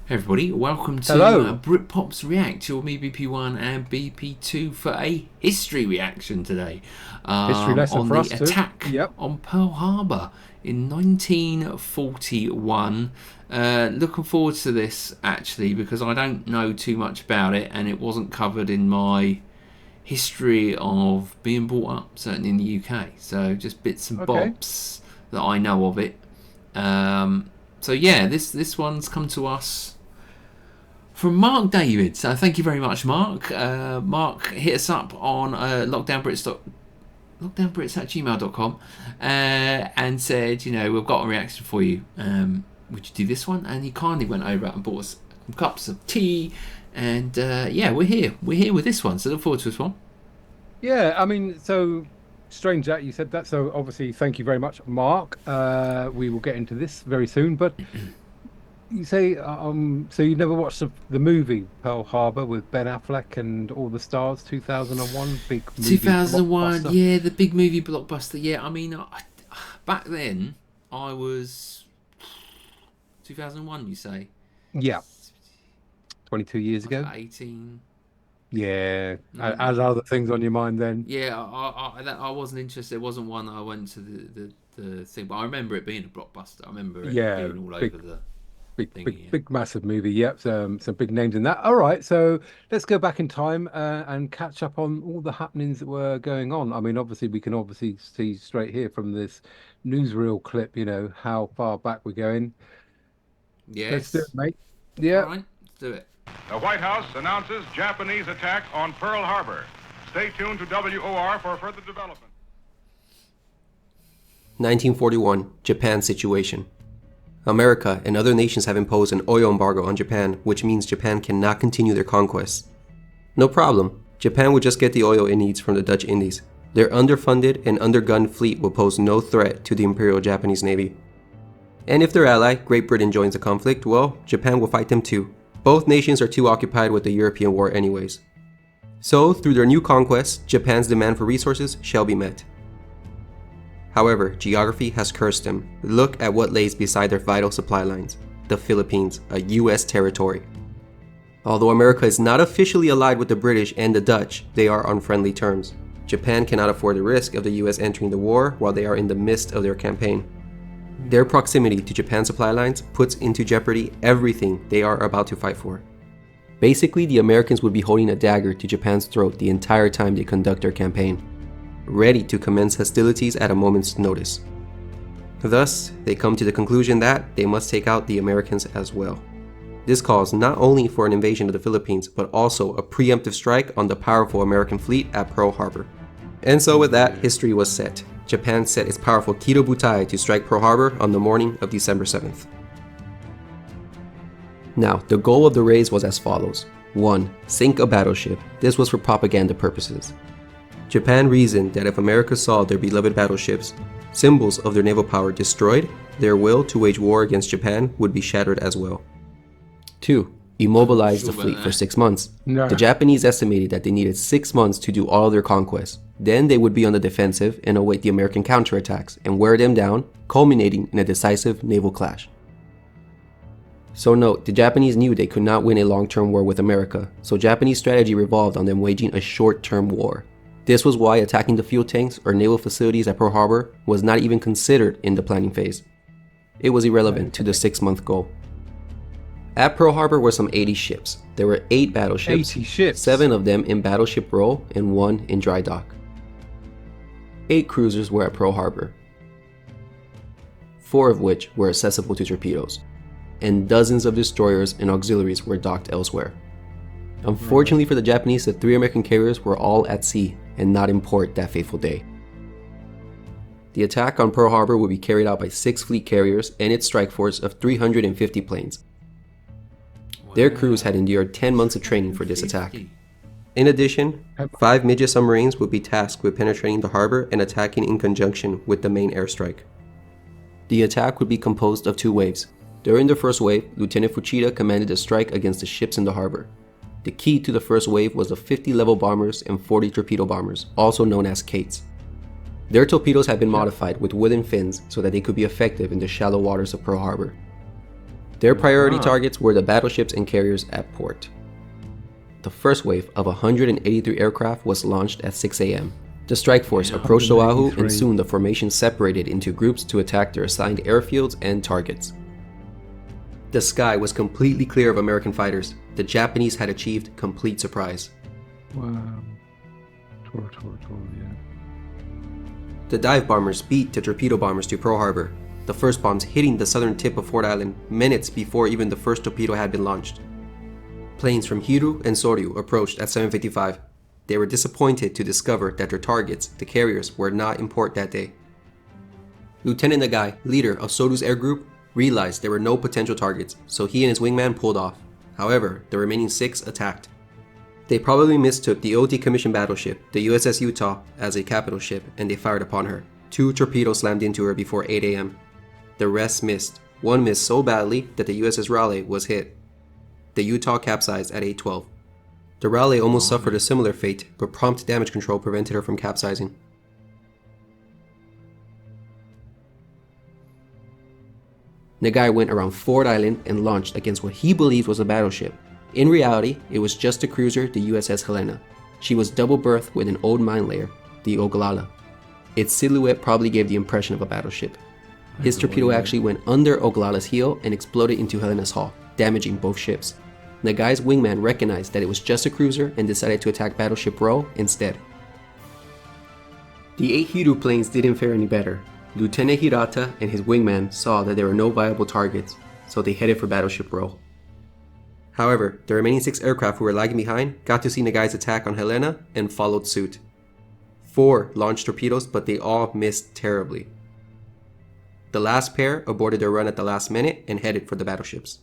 Hey everybody, welcome to Britpops React, your me BP1 and BP2 for a history reaction today. History lesson on for the us attack too. on Pearl Harbor in 1941. Looking forward to this actually because I don't know too much about it and it wasn't covered in my history of being brought up, certainly in the UK. So just bits and bobs that I know of it. So yeah, this one's come to us from Mark David. So thank you very much, Mark. Mark hit us up on lockdownbrits@gmail.com and said, you know, we've got a reaction for you. Would you do this one? And he kindly went over and bought us some cups of tea. And yeah, we're here with this one. So look forward to this one. Yeah, I mean, so strange that you said that. So obviously, thank you very much, Mark. We will get into this very soon. But you say, so you never watched the movie Pearl Harbor with Ben Affleck and all the stars, 2001, big movie 2001, blockbuster. yeah, the big movie blockbuster. Yeah, I mean, back then I was 2001. You say? Yeah, 22 years ago. 18. Yeah, as other things on your mind then. Yeah, I wasn't interested. It wasn't one that I went to the thing, but I remember it being a blockbuster. I remember it being all over the. Big, massive movie. Yep, some big names in that. All right, so let's go back in time and catch up on all the happenings that were going on. I mean, obviously, we can see straight here from this newsreel clip, you know, how far back we're going. Yes. Let's do it, mate. Yeah. All right, let's do it. The White House announces Japanese attack on Pearl Harbor. Stay tuned to WOR for further development. 1941, Japan situation. America and other nations have imposed an oil embargo on Japan, which means Japan cannot continue their conquests. No problem, Japan would just get the oil it needs from the Dutch Indies. Their underfunded and undergunned fleet will pose no threat to the Imperial Japanese Navy. And if their ally, Great Britain, joins the conflict, well, Japan will fight them too. Both nations are too occupied with the European war anyways. So, through their new conquests, Japan's demand for resources shall be met. However, geography has cursed them. Look at what lays beside their vital supply lines. The Philippines, a US territory. Although America is not officially allied with the British and the Dutch, they are on friendly terms. Japan cannot afford the risk of the US entering the war while they are in the midst of their campaign. Their proximity to Japan's supply lines puts into jeopardy everything they are about to fight for. Basically, the Americans would be holding a dagger to Japan's throat the entire time they conduct their campaign, ready to commence hostilities at a moment's notice. Thus, they come to the conclusion that they must take out the Americans as well. This calls not only for an invasion of the Philippines, but also a preemptive strike on the powerful American fleet at Pearl Harbor. And so with that, history was set. Japan set its powerful Kido Butai to strike Pearl Harbor on the morning of December 7th. Now, the goal of the raids was as follows. 1. Sink a battleship. This was for propaganda purposes. Japan reasoned that if America saw their beloved battleships, symbols of their naval power, destroyed, their will to wage war against Japan would be shattered as well. 2. Immobilize the fleet for 6 months. No. The Japanese estimated that they needed 6 months to do all their conquests. Then they would be on the defensive and await the American counterattacks and wear them down, culminating in a decisive naval clash. So note, the Japanese knew they could not win a long-term war with America, so Japanese strategy revolved on them waging a short-term war. This was why attacking the fuel tanks or naval facilities at Pearl Harbor was not even considered in the planning phase. It was irrelevant to the 6-month goal. At Pearl Harbor were some 80 ships. There were 8 battleships, 80 ships. 7 of them in battleship role and 1 in dry dock. 8 cruisers were at Pearl Harbor, 4 of which were accessible to torpedoes, and dozens of destroyers and auxiliaries were docked elsewhere. Unfortunately for the Japanese, the 3 American carriers were all at sea and not in port that fateful day. The attack on Pearl Harbor would be carried out by 6 fleet carriers and its strike force of 350 planes. Their crews had endured 10 months of training for this attack. In addition, 5 midget submarines would be tasked with penetrating the harbor and attacking in conjunction with the main airstrike. The attack would be composed of 2 waves. During the first wave, Lieutenant Fuchida commanded a strike against the ships in the harbor. The key to the first wave was the 50 level bombers and 40 torpedo bombers, also known as Kates. Their torpedoes had been modified with wooden fins so that they could be effective in the shallow waters of Pearl Harbor. Their priority targets were the battleships and carriers at port. The first wave of 183 aircraft was launched at 6 a.m. The strike force approached Oahu, and soon the formation separated into groups to attack their assigned airfields and targets. The sky was completely clear of American fighters. The Japanese had achieved complete surprise. Wow. Yeah. The dive bombers beat the torpedo bombers to Pearl Harbor, the first bombs hitting the southern tip of Ford Island minutes before even the first torpedo had been launched. Planes from Hiru and Soryu approached at 7:55. They were disappointed to discover that their targets, the carriers, were not in port that day. Lieutenant Nagai, leader of Soryu's air group, realized there were no potential targets, so he and his wingman pulled off. However, the remaining 6 attacked. They probably mistook the old decommissioned battleship, the USS Utah, as a capital ship, and they fired upon her. 2 torpedoes slammed into her before 8 a.m. The rest missed. One missed so badly that the USS Raleigh was hit. The Utah capsized at 8:12. The Raleigh almost suffered a similar fate, but prompt damage control prevented her from capsizing. Nagai went around Ford Island and launched against what he believed was a battleship. In reality, it was just a cruiser, the USS Helena. She was double-berthed with an old mine layer, the Oglala. Its silhouette probably gave the impression of a battleship. His torpedo actually went under Oglala's heel and exploded into Helena's hull, damaging both ships. Nagai's wingman recognized that it was just a cruiser and decided to attack Battleship Row instead. The 8 Hiru planes didn't fare any better. Lieutenant Hirata and his wingman saw that there were no viable targets, so they headed for Battleship Row. However, the remaining 6 aircraft who were lagging behind got to see Nagai's attack on Helena and followed suit. 4 launched torpedoes, but they all missed terribly. The last pair aborted their run at the last minute and headed for the battleships.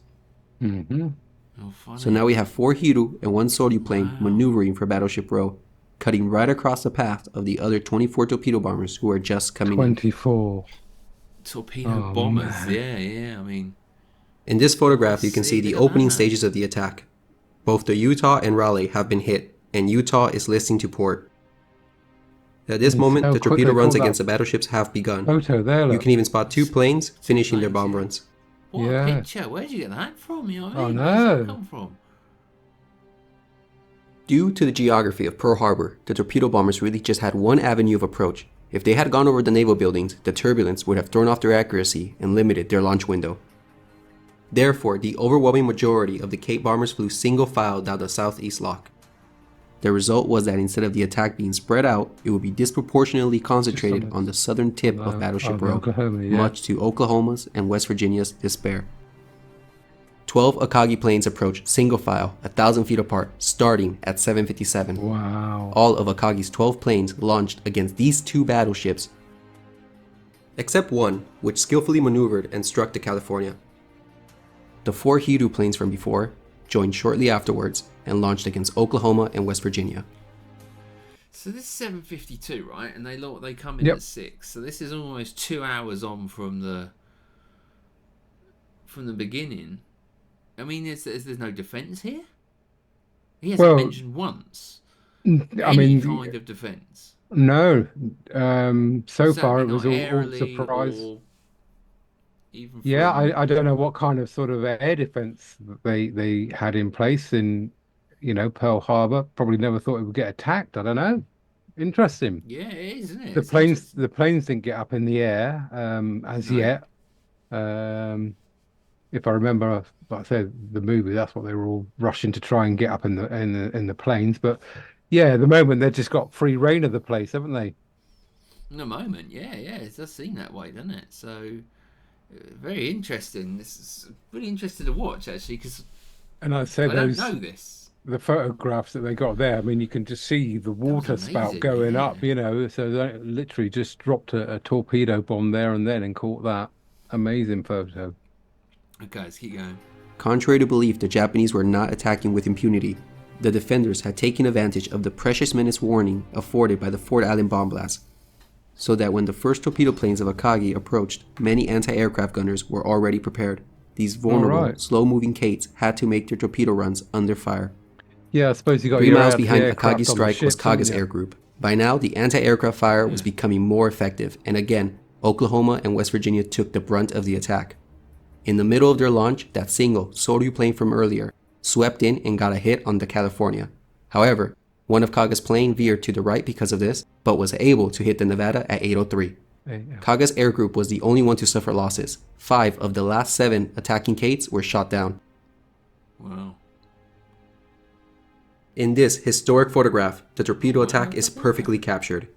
So now we have 4 Hiru and 1 Soryu plane maneuvering for Battleship Row, cutting right across the path of the other 24 torpedo bombers who are just coming 24 torpedo bombers. Yeah, I mean... In this photograph, you can see the opening stages of the attack. Both the Utah and Raleigh have been hit, and Utah is listing to port. At this moment, the torpedo runs against the battleships have begun. You can even spot 2 planes finishing their bomb runs. What a picture! Where'd you get that from? You know what I mean? Oh Where's that no! come from? Due to the geography of Pearl Harbor, the torpedo bombers really just had one avenue of approach. If they had gone over the naval buildings, the turbulence would have thrown off their accuracy and limited their launch window. Therefore, the overwhelming majority of the Cape bombers flew single file down the southeast lock. The result was that instead of the attack being spread out, it would be disproportionately concentrated on the southern tip of Battleship Row, much to Oklahoma's and West Virginia's despair. 12 Akagi planes approached single file, 1,000 feet apart, starting at 7:57. Wow. All of Akagi's 12 planes launched against these 2 battleships, except one, which skillfully maneuvered and struck the California. The 4 Hiru planes from before joined shortly afterwards and launched against Oklahoma and West Virginia. So this is 7:52, right? And they come in at 6. So this is almost 2 hours on from the beginning. I mean, there's no defence here. He hasn't mentioned once. Any kind of defence. No. So far it was all surprise. I don't know what kind of sort of air defense they had in place in, Pearl Harbor. Probably never thought it would get attacked. I don't know. Interesting. Yeah, it is, isn't it? The planes didn't get up in the air as yet. If I remember, like I said, the movie, that's what they were all rushing to try and get up in the planes. But yeah, at the moment they've just got free reign of the place, haven't they? In the moment, yeah, it does seem that way, doesn't it? So. Very interesting. This is really interesting to watch, actually, because I don't know this. The photographs that they got there, I mean, you can just see the water spout going up, so they literally just dropped a torpedo bomb there and then and caught that. Amazing photo. Okay, let's keep going. Contrary to belief, the Japanese were not attacking with impunity. The defenders had taken advantage of the precious minutes warning afforded by the Ford Island bomb blast, so that when the first torpedo planes of Akagi approached, many anti-aircraft gunners were already prepared. These vulnerable, slow-moving Kates had to make their torpedo runs under fire. Yeah, I suppose you got 3 miles behind Akagi's strike was Kaga's air group. By now, the anti-aircraft fire was becoming more effective, and again, Oklahoma and West Virginia took the brunt of the attack. In the middle of their launch, that single Soryu plane from earlier swept in and got a hit on the California. However, one of Kaga's plane veered to the right because of this, but was able to hit the Nevada at 8:03. Kaga's air group was the only one to suffer losses. 5 of the last 7 attacking Kates were shot down. Wow. In this historic photograph, the torpedo attack is perfectly captured.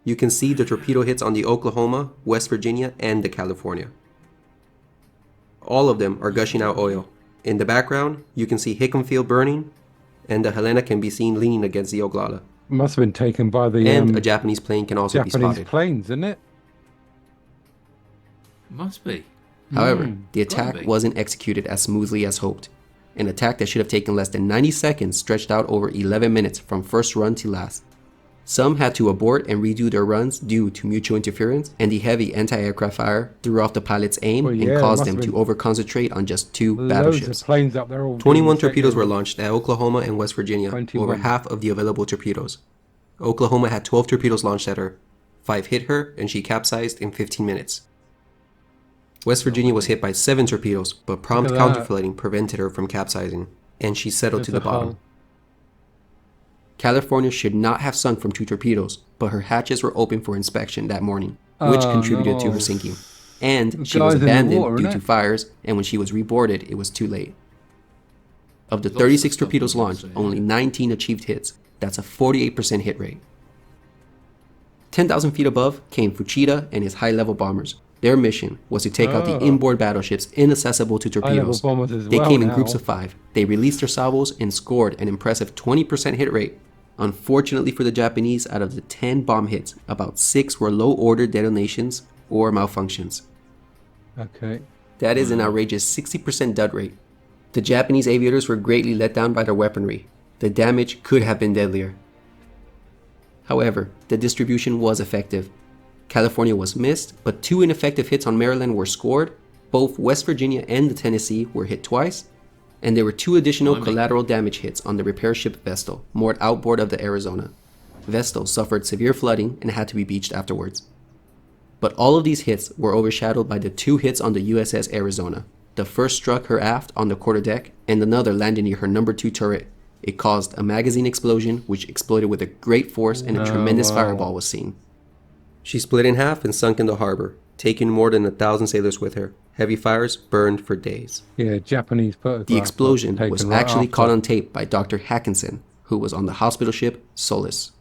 You can see the torpedo hits on the Oklahoma, West Virginia, and the California. All of them are gushing out oil. In the background, you can see Hickam Field burning, and the Helena can be seen leaning against the Oglala. Must have been taken by the And a Japanese plane can also be Japanese spotted. planes, isn't it? Must be. However, the gotta attack be. wasn't executed as smoothly as hoped. An attack that should have taken less than 90 seconds stretched out over 11 minutes from first run to last. Some had to abort and redo their runs due to mutual interference, and the heavy anti-aircraft fire threw off the pilot's aim Well, yeah, and it caused must them have to been over-concentrate on just 2 Loads battleships. of planes up there. All 21 doing the torpedoes same. were launched at Oklahoma and West Virginia, 21. over half of the available torpedoes. Oklahoma had 12 torpedoes launched at her. 5 hit her, and she capsized in 15 minutes. West Virginia was hit by 7 torpedoes, but prompt Look at that. counterflooding prevented her from capsizing, and she settled to There's the a bottom. hull. California should not have sunk from 2 torpedoes, but her hatches were open for inspection that morning, which Oh, contributed to no. her sinking. And The she was guy's in the abandoned water, due innit? to fires, and when she was reboarded, it was too late. Of the Lots of 36 stuff torpedoes was launched, also, yeah. only 19 achieved hits. That's a 48% hit rate. 10,000 feet above came Fuchida and his high-level bombers. Their mission was to take out the Oh. inboard battleships inaccessible to High-level torpedoes. bombers as They well came in now. groups of 5. They released their salvos and scored an impressive 20% hit rate. Unfortunately for the Japanese, out of the 10 bomb hits, about 6 were low-order detonations or malfunctions. Okay. That is an outrageous 60% dud rate. The Japanese aviators were greatly let down by their weaponry. The damage could have been deadlier. However, the distribution was effective. California was missed, but 2 ineffective hits on Maryland were scored. Both West Virginia and the Tennessee were hit twice. And there were 2 additional Blimey. collateral damage hits on the repair ship Vestal, moored outboard of the Arizona. Vestal suffered severe flooding and had to be beached afterwards. But all of these hits were overshadowed by the 2 hits on the USS Arizona. The first struck her aft on the quarterdeck, and another landed near her number 2 turret. It caused a magazine explosion, which exploded with a great force, and a tremendous wow. fireball was seen. She split in half and sunk in the harbor, taking more than 1,000 sailors with her. Heavy fires burned for days. Yeah, Japanese photograph. The explosion taken was right actually after. caught on tape by Dr. Hackinson, who was on the hospital ship Solace.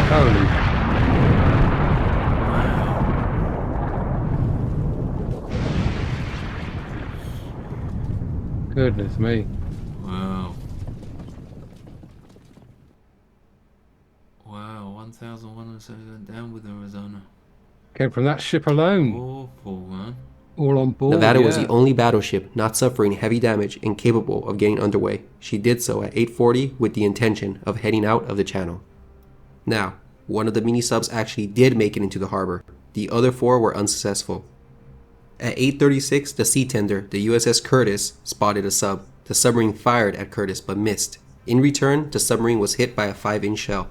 Holy. Goodness me. Wow. Wow, 1,107 down with Arizona. Came from that ship alone. Awful, man. All on board. Nevada was yeah. the only battleship not suffering heavy damage and capable of getting underway. She did so at 8:40 with the intention of heading out of the channel. Now, one of the mini-subs actually did make it into the harbor. The other 4 were unsuccessful. At 8:36, the sea tender, the USS Curtis, spotted a sub. The submarine fired at Curtis but missed. In return, the submarine was hit by a 5-inch shell.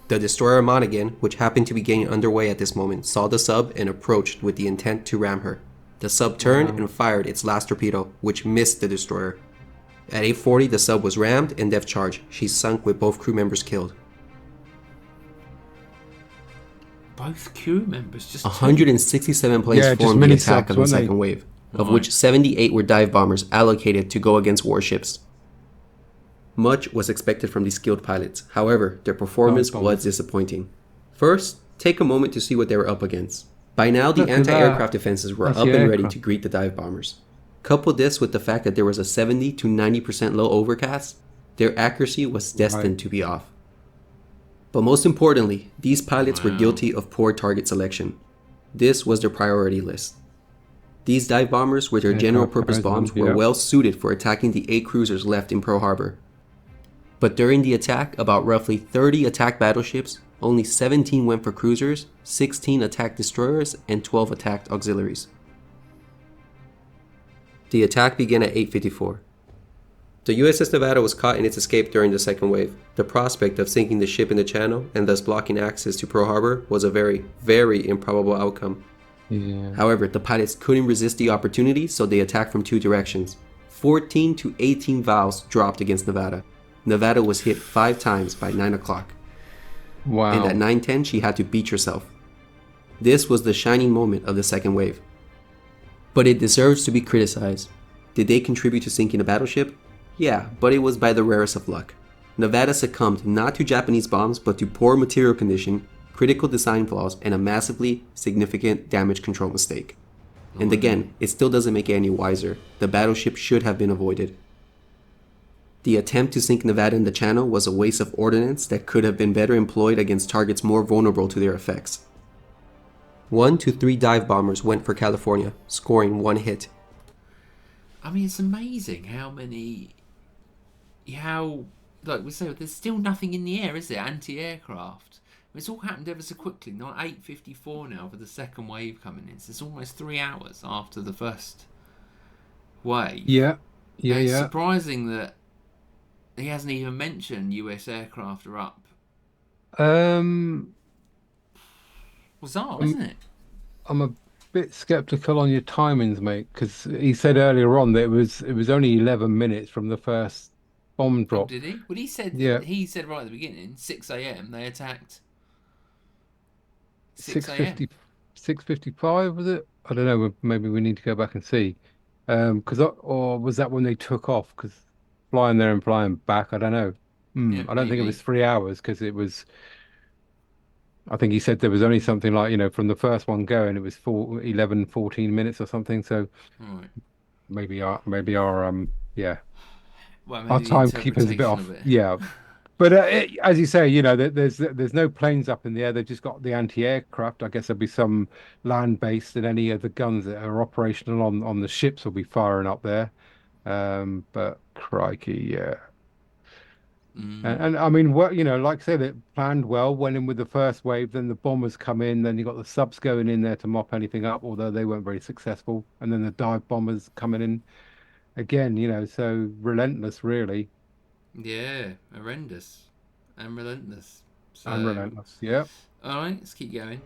The destroyer Monaghan, which happened to be getting underway at this moment, saw the sub and approached with the intent to ram her. The sub turned and fired its last torpedo, which missed the destroyer. At 8:40, the sub was rammed and depth charged. She sunk with both crew members killed. Both crew members just 167 planes Yeah, just formed the mini attack subs, of the weren't they? second wave, of Right. which 78 were dive bombers allocated to go against warships. Much was expected from these skilled pilots. However, their performance Dive bombers. was disappointing. First, take a moment to see what they were up against. By now, the Look at anti-aircraft that. defenses were That's up the and ready aircraft. to greet the dive bombers. Couple this with the fact that there was a 70 to 90% low overcast, their accuracy was destined Right. to be off. But most importantly, these pilots were Wow. guilty of poor target selection. This was their priority list. These dive bombers with their Yeah, general purpose prize bombs ones, were yeah. well suited for attacking the 8 cruisers left in Pearl Harbor. But during the attack, about roughly 30 attacked battleships, only 17 went for cruisers, 16 attacked destroyers, and 12 attacked auxiliaries. The attack began at 8:54. The USS Nevada was caught in its escape during the second wave. The prospect of sinking the ship in the channel and thus blocking access to Pearl Harbor was a very, very improbable outcome. Yeah. However, the pilots couldn't resist the opportunity, so they attacked from two directions. 14 to 18 valves dropped against Nevada. Nevada was hit 5 times by 9 o'clock. Wow. And at 9:10, she had to beach herself. This was the shining moment of the second wave. But it deserves to be criticized. Did they contribute to sinking a battleship? Yeah, but it was by the rarest of luck. Nevada succumbed not to Japanese bombs, but to poor material condition, critical design flaws, and a massively significant damage control mistake. And again, it still doesn't make it any wiser. The battleship should have been avoided. The attempt to sink Nevada in the channel was a waste of ordnance that could have been better employed against targets more vulnerable to their effects. 1 to 3 dive bombers went for California, scoring 1 hit. I mean, it's amazing like we say, there's still nothing in the air, is there? Anti-aircraft. It's all happened ever so quickly. Not 8:54 now for the second wave coming in. So it's almost 3 hours after the first wave. Yeah. It's surprising that he hasn't even mentioned US aircraft are up. Bizarre, isn't it? I'm a bit skeptical on your timings, mate, because he said earlier on that it was only 11 minutes from the first bomb drop. Oh, did he? Well, he said right at the beginning, 6 a.m. they attacked. 6 a.m. 6:55 was it? I don't know. Maybe we need to go back and see. Or was that when they took off? Because flying there and flying back, I don't know. Yeah, I don't think it maybe. was 3 hours because it was. I think he said there was only something like, from the first one going, it was 11, 14 minutes or something. So Right. maybe our Well, maybe our the timekeeping's a bit off. interpretation of it. Yeah. But as you say, there's no planes up in the air. They've just got the anti-aircraft. I guess there'll be some land-based, and any of the guns that are operational on the ships will be firing up there. But crikey, yeah. And I mean, like I say, they planned well, went in with the first wave, then the bombers come in, then you got the subs going in there to mop anything up, although they weren't very successful, and then the dive bombers coming in again, so relentless, really. Yeah, horrendous and relentless. So, Unrelentless, yeah. All right, let's keep going.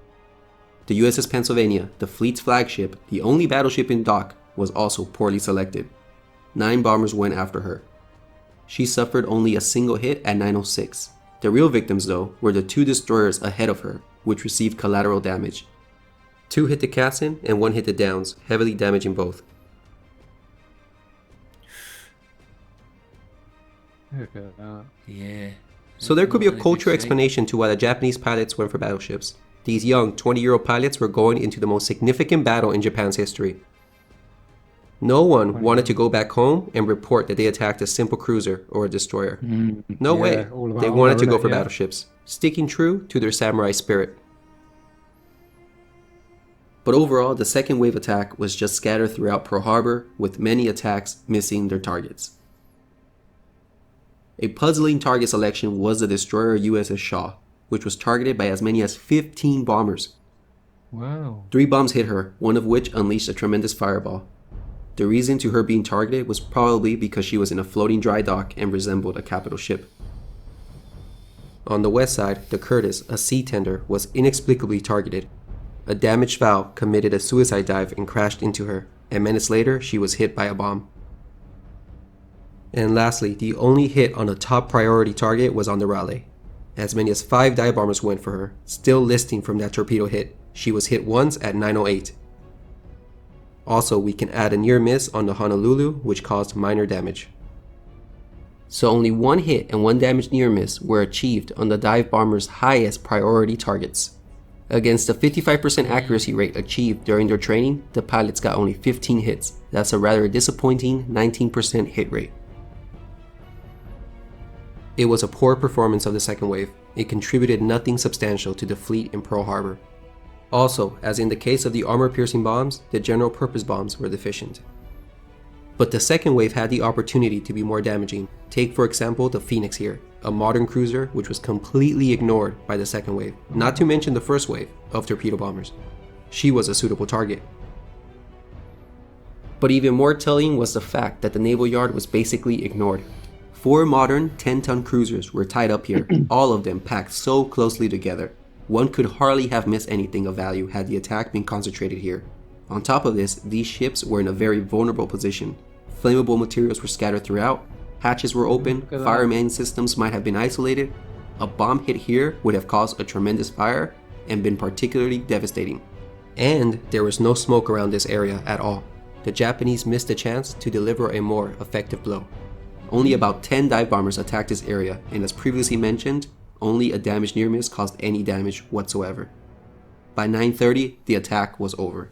The USS Pennsylvania, the fleet's flagship, the only battleship in dock, was also poorly selected. 9 bombers went after her. She suffered only a single hit at 9:06. The real victims, though, were the 2 destroyers ahead of her, which received collateral damage. 2 hit the Cassin and 1 hit the Downs, heavily damaging both. Yeah. So there could be a Not cultural big shape. explanation to why the Japanese pilots went for battleships. These young, 20-year-old pilots were going into the most significant battle in Japan's history. No one wanted to go back home and report that they attacked a simple cruiser or a destroyer. No way. all about They wanted to honor, go innit? for Yeah. battleships, sticking true to their samurai spirit. But overall, the second wave attack was just scattered throughout Pearl Harbor, with many attacks missing their targets. A puzzling target selection was the destroyer USS Shaw, which was targeted by as many as 15 bombers. Wow. 3 bombs hit her, one of which unleashed a tremendous fireball. The reason to her being targeted was probably because she was in a floating dry dock and resembled a capital ship. On the west side, the Curtis, a sea tender, was inexplicably targeted. A damaged valve committed a suicide dive and crashed into her, and minutes later she was hit by a bomb. And lastly, the only hit on a top priority target was on the Raleigh. As many as 5 dive bombers went for her, still listing from that torpedo hit. She was hit once at 9:08. Also, we can add a near miss on the Honolulu, which caused minor damage. So only 1 hit and 1 damaged near miss were achieved on the dive bomber's highest priority targets. Against the 55% accuracy rate achieved during their training, the pilots got only 15 hits. That's a rather disappointing 19% hit rate. It was a poor performance of the second wave. It contributed nothing substantial to the fleet in Pearl Harbor. Also, as in the case of the armor-piercing bombs, the general-purpose bombs were deficient. But the second wave had the opportunity to be more damaging. Take for example the Phoenix here, a modern cruiser which was completely ignored by the second wave, not to mention the first wave of torpedo bombers. She was a suitable target. But even more telling was the fact that the naval yard was basically ignored. 4 modern 10-ton cruisers were tied up here, all of them packed so closely together. One could hardly have missed anything of value had the attack been concentrated here. On top of this, these ships were in a very vulnerable position. Flammable materials were scattered throughout, hatches were open, fireman systems might have been isolated. A bomb hit here would have caused a tremendous fire and been particularly devastating. And there was no smoke around this area at all. The Japanese missed a chance to deliver a more effective blow. Only about 10 dive bombers attacked this area, and as previously mentioned, only a damaged near miss caused any damage whatsoever. By 9:30, the attack was over.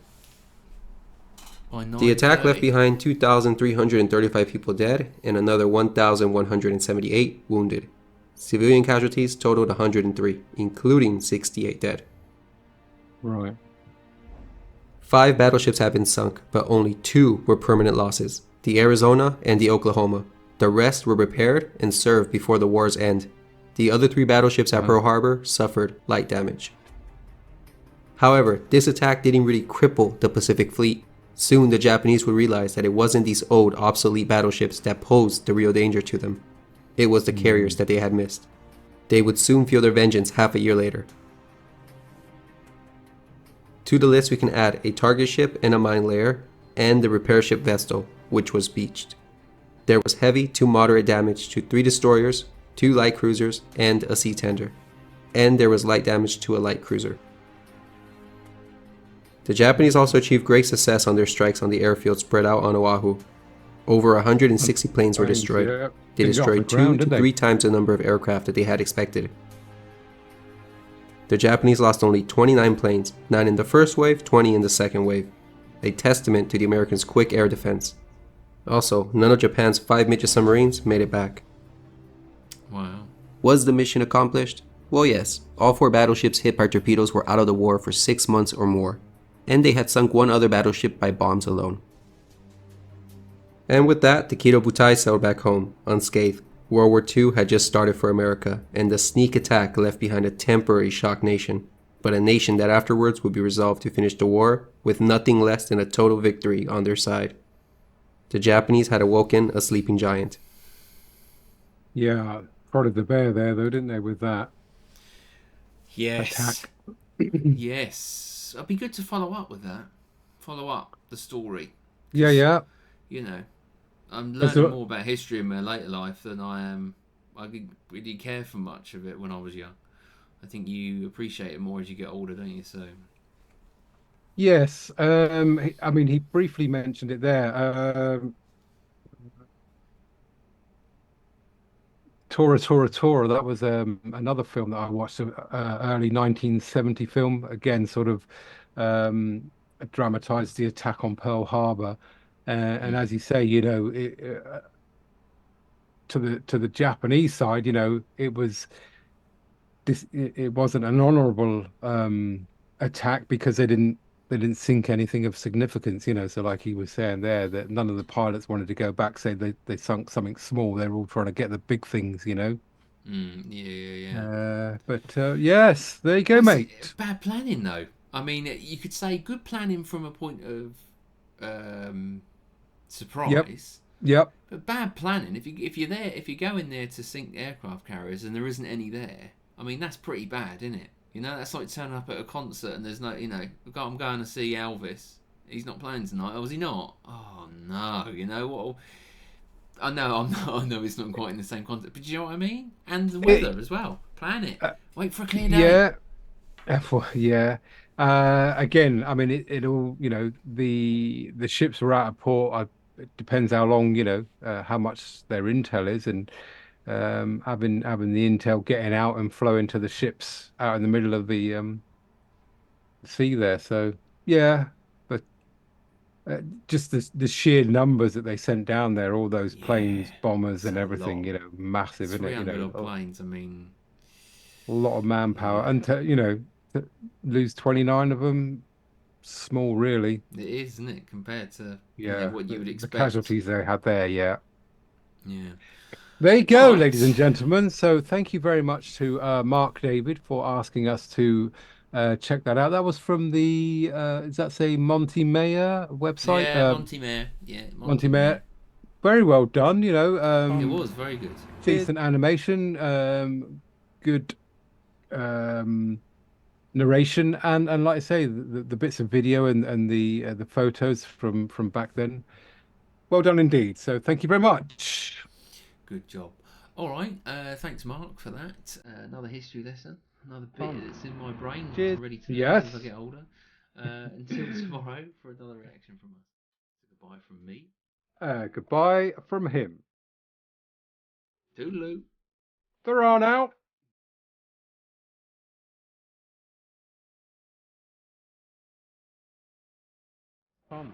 The attack left behind 2,335 people dead and another 1,178 wounded. Civilian casualties totaled 103, including 68 dead. Right. 5 battleships have been sunk, but only 2 were permanent losses, the Arizona and the Oklahoma. The rest were repaired and served before the war's end. The other 3 battleships at Pearl Harbor suffered light damage. However, this attack didn't really cripple the Pacific Fleet. Soon the Japanese would realize that it wasn't these old, obsolete battleships that posed the real danger to them. It was the carriers that they had missed. They would soon feel their vengeance half a year later. To the list we can add a target ship and a mine layer, and the repair ship Vestal, which was beached. There was heavy to moderate damage to 3 destroyers, 2 light cruisers, and a sea tender. And there was light damage to a light cruiser. The Japanese also achieved great success on their strikes on the airfield spread out on Oahu. Over 160 planes were destroyed. Yeah. They destroyed the ground, 2 to 3 times the number of aircraft that they had expected. The Japanese lost only 29 planes, 9 in the first wave, 20 in the second wave. A testament to the Americans' quick air defense. Also, none of Japan's 5 midget submarines made it back. Wow. Was the mission accomplished? Well, yes. All 4 battleships hit by torpedoes were out of the war for 6 months or more. And they had sunk 1 other battleship by bombs alone. And with that, the Kido Butai sailed back home, unscathed. World War II had just started for America, and the sneak attack left behind a temporary shocked nation, but a nation that afterwards would be resolved to finish the war with nothing less than a total victory on their side. The Japanese had awoken a sleeping giant. Yeah, prodded the bear there, though, didn't they, with that Yes. attack? Yes. It'd be good to follow up with that. Follow up the story. Yeah. You know, I'm learning more about history in my later life than I didn't really care for much of it when I was young. I think you appreciate it more as you get older, don't you? So. Yes. I mean, he briefly mentioned it there. Tora, Tora, Tora. That was another film that I watched, early 1970 film. Again, sort of dramatized the attack on Pearl Harbor. And as you say, you know, to the Japanese side, you know, it wasn't an honorable attack because they didn't sink anything of significance, you know. So like he was saying there, that none of the pilots wanted to go back, say they sunk something small. They were all trying to get the big things, you know. Yeah. But yes, there you go, mate. Bad planning, though. I mean, you could say good planning from a point of surprise. Yep. But bad planning. If you go in there to sink aircraft carriers and there isn't any there, I mean that's pretty bad, isn't it? You know, that's like turning up at a concert and there's no, you know, I'm going to see Elvis. He's not playing tonight. Oh, is he not? Oh no. You know what? I know I'm not. I know it's not quite in the same context, but do you know what I mean? And the weather as well. Plan it. Wait for a clear day. Yeah. Again, I mean, it all, you know, the ships were out of port. It depends how long, you know, how much their intel is, and having the intel getting out and flowing to the ships out in the middle of the sea there. So yeah, but just the sheer numbers that they sent down there, all those planes, bombers, and everything, you know, massive, isn't it? You know, planes. I mean, a lot of manpower, and you know, to lose 29 of them. Small, really. It is, isn't it, compared to what you would expect. The casualties they had there, yeah. There you go, Right. ladies and gentlemen. So thank you very much to Mark David for asking us to check that out. That was from the is that say Monty Mayer website? Yeah, Monty Mayer. Yeah, Monty Mayer. Very well done. You know, It was very good. decent animation, good narration, and like I say, the bits of video and the photos from back then. Well done indeed. So thank you very much. Good job. All right. Thanks, Mark, for that. Another history lesson. Another bit that's in my brain. Cheers. Ready to know Yes. as I get older. Until tomorrow for another reaction from us. Goodbye from me. Goodbye from him. Toodaloo. They're on out.